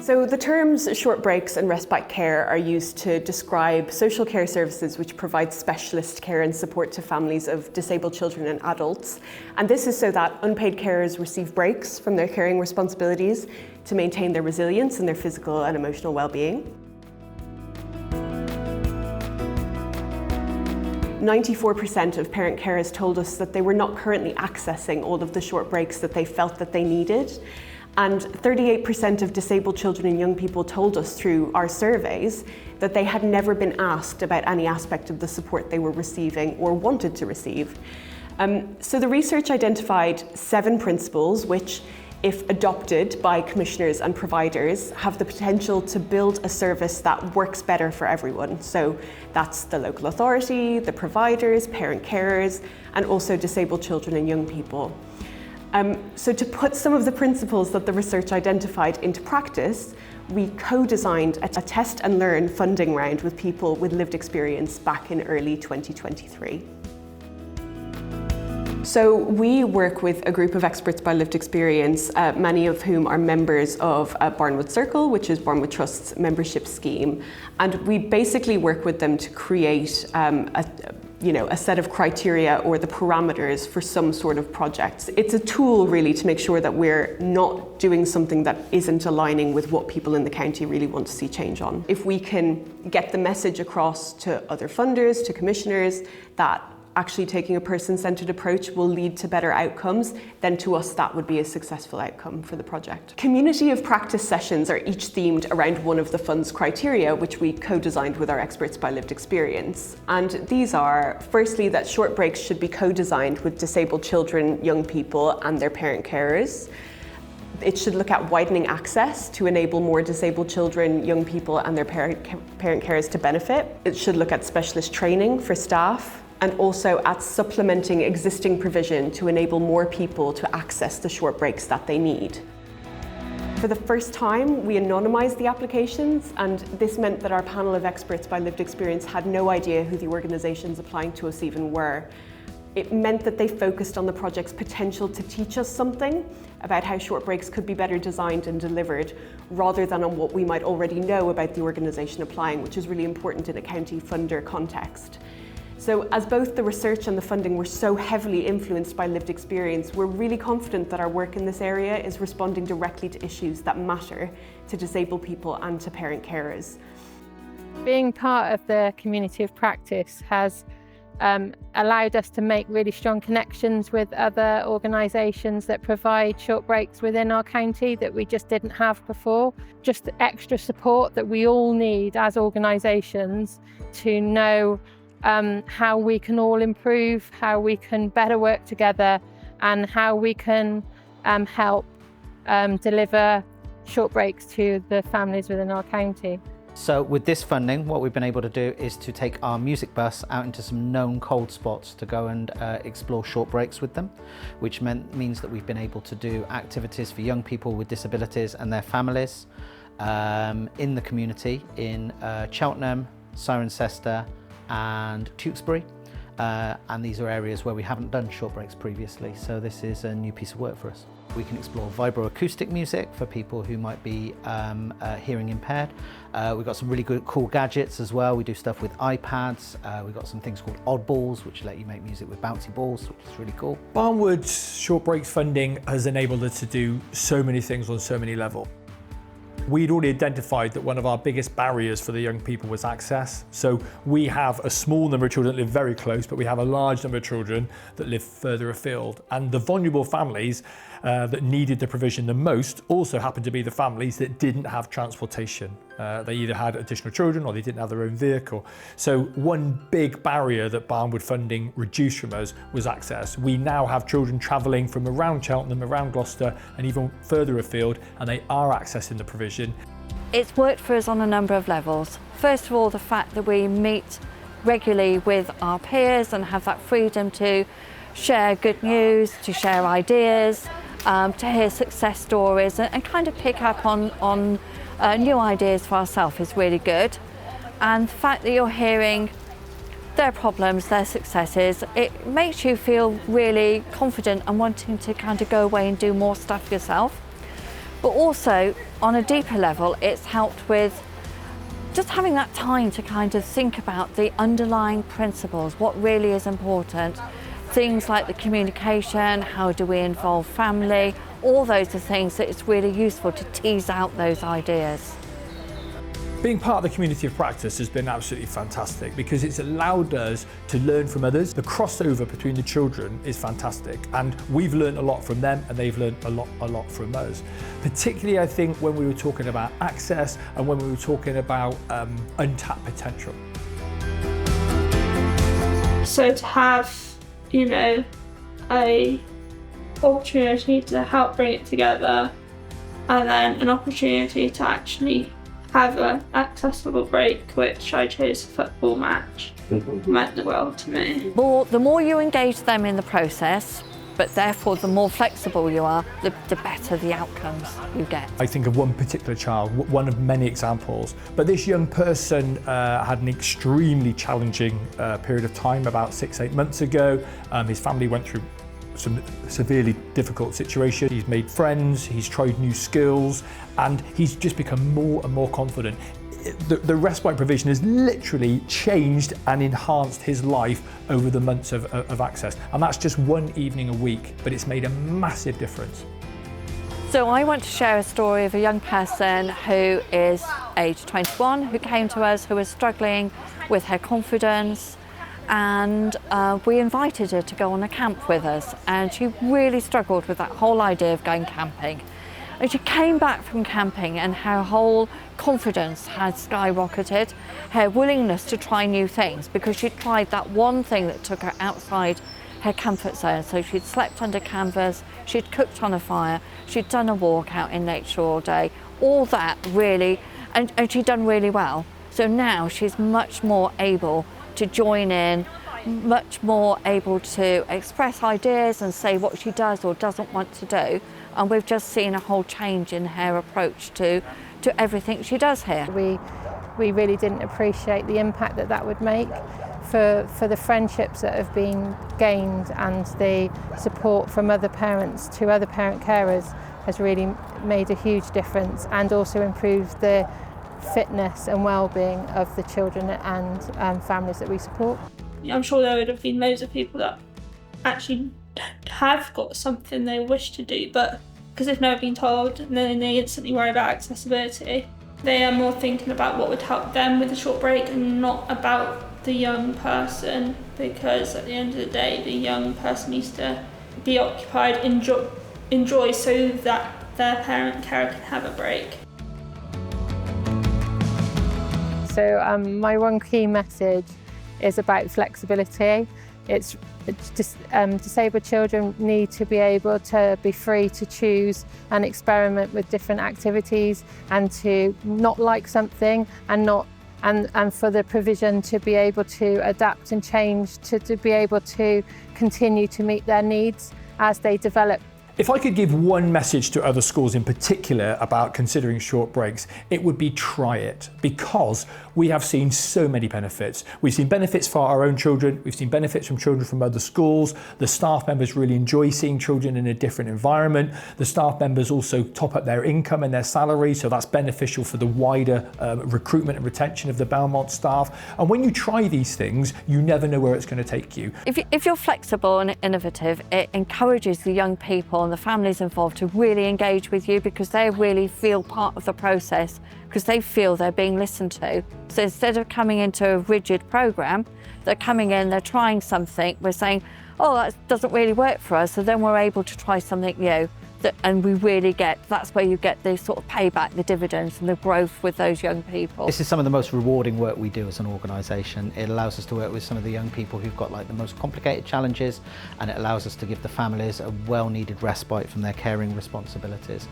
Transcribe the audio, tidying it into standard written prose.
So the terms short breaks and respite care are used to describe social care services which provide specialist care and support to families of disabled children and adults. And this is so that unpaid carers receive breaks from their caring responsibilities to maintain their resilience and their physical and emotional well-being. 94% of parent carers told us that they were not currently accessing all of the short breaks that they felt that they needed. And 38% of disabled children and young people told us through our surveys that they had never been asked about any aspect of the support they were receiving or wanted to receive. So the research identified 7 principles which, if adopted by commissioners and providers, have the potential to build a service that works better for everyone. So that's the local authority, the providers, parent carers, and also disabled children and young people. So to put some of the principles that the research identified into practice, we co-designed a test and learn funding round with people with lived experience back in early 2023. So we work with a group of experts by lived experience, many of whom are members of Barnwood Circle, which is Barnwood Trust's membership scheme. And we basically work with them to create a set of criteria or the parameters for some sort of projects. It's a tool really to make sure that we're not doing something that isn't aligning with what people in the county really want to see change on. If we can get the message across to other funders, to commissioners, that actually taking a person-centred approach will lead to better outcomes, then to us that would be a successful outcome for the project. Community of practice sessions are each themed around one of the fund's criteria, which we co-designed with our experts by lived experience. And these are, firstly, that short breaks should be co-designed with disabled children, young people and their parent carers. It should look at widening access to enable more disabled children, young people and their parent carers to benefit. It should look at specialist training for staff, and also at supplementing existing provision to enable more people to access the short breaks that they need. For the first time, we anonymised the applications, and this meant that our panel of experts by lived experience had no idea who the organisations applying to us even were. It meant that they focused on the project's potential to teach us something about how short breaks could be better designed and delivered, rather than on what we might already know about the organisation applying, which is really important in a county funder context. So as both the research and the funding were so heavily influenced by lived experience, we're really confident that our work in this area is responding directly to issues that matter to disabled people and to parent carers. Being part of the community of practice has allowed us to make really strong connections with other organisations that provide short breaks within our county that we just didn't have before. Just the extra support that we all need as organisations to know how we can all improve, how we can better work together, and how we can help deliver short breaks to the families within our county. So with this funding, what we've been able to do is to take our music bus out into some known cold spots to go and explore short breaks with them, which means that we've been able to do activities for young people with disabilities and their families in the community in Cheltenham, Cirencester and Tewkesbury, and these are areas where we haven't done short breaks previously, so this is a new piece of work for us. We can explore vibroacoustic music for people who might be hearing impaired. We've got some really good cool gadgets as well. We do stuff with iPads. We've got some things called oddballs, which let you make music with bouncy balls, which is really cool. Barnwood's short breaks funding has enabled us to do so many things on so many levels. We'd already identified that one of our biggest barriers for the young people was access. So we have a small number of children that live very close, but we have a large number of children that live further afield. And the vulnerable families that needed the provision the most also happened to be the families that didn't have transportation. They either had additional children or they didn't have their own vehicle. So one big barrier that Barnwood funding reduced from us was access. We now have children travelling from around Cheltenham, around Gloucester and even further afield, and they are accessing the provision. It's worked for us on a number of levels. First of all, the fact that we meet regularly with our peers and have that freedom to share good news, to share ideas, to hear success stories and kind of pick up on new ideas for ourselves is really good. And the fact that you're hearing their problems, their successes, it makes you feel really confident and wanting to kind of go away and do more stuff yourself. But also, on a deeper level, it's helped with just having that time to kind of think about the underlying principles, what really is important. Things like the communication, how do we involve family, all those are things that it's really useful to tease out those ideas. Being part of the community of practice has been absolutely fantastic because it's allowed us to learn from others. The crossover between the children is fantastic, and we've learned a lot from them and they've learned a lot from us. Particularly, I think, when we were talking about access and when we were talking about untapped potential. So to have, you know, a opportunity to help bring it together, and then an opportunity to actually have an accessible break, which I chose a football match, meant the world to me. The more you engage them in the process, but therefore the more flexible you are, the better the outcomes you get. I think of one particular child, one of many examples, but this young person had an extremely challenging period of time about 6-8 months ago. His family went through some severely difficult situation. He's made friends, he's tried new skills, and he's just become more and more confident. The respite provision has literally changed and enhanced his life over the months of access. And that's just one evening a week, but it's made a massive difference. So I want to share a story of a young person who is age 21, who came to us, who was struggling with her confidence, and we invited her to go on a camp with us, and she really struggled with that whole idea of going camping. And she came back from camping and her whole confidence had skyrocketed, her willingness to try new things, because she'd tried that one thing that took her outside her comfort zone. So she'd slept under canvas, she'd cooked on a fire, she'd done a walk out in nature all day, all that really, and she'd done really well. So now she's much more able to join in, much more able to express ideas and say what she does or doesn't want to do. And we've just seen a whole change in her approach to everything she does here. We really didn't appreciate the impact that would make for the friendships that have been gained, and the support from other parents to other parent carers has really made a huge difference, and also improved the fitness and well-being of the children and families that we support. I'm sure there would have been loads of people that actually have got something they wish to do, but because they've never been told, and then they instantly worry about accessibility. They are more thinking about what would help them with the short break and not about the young person, because at the end of the day, the young person needs to be occupied, enjoy so that their parent carer can have a break. So my one key message is about flexibility. It's just disabled children need to be able to be free to choose and experiment with different activities, and to not like something and for the provision to be able to adapt and change to be able to continue to meet their needs as they develop. If I could give one message to other schools in particular about considering short breaks, it would be try it, because we have seen so many benefits. We've seen benefits for our own children, we've seen benefits from children from other schools, the staff members really enjoy seeing children in a different environment, the staff members also top up their income and their salary, so that's beneficial for the wider recruitment and retention of the Belmont staff. And when you try these things, you never know where it's going to take you. If you're flexible and innovative, it encourages the young people and the families involved to really engage with you, because they really feel part of the process, because they feel they're being listened to. So instead of coming into a rigid program, they're coming in, they're trying something, we're saying, oh, that doesn't really work for us, so then we're able to try something new. And we really that's where you get the sort of payback, the dividends and the growth with those young people. This is some of the most rewarding work we do as an organisation. It allows us to work with some of the young people who've got like the most complicated challenges, and it allows us to give the families a well-needed respite from their caring responsibilities.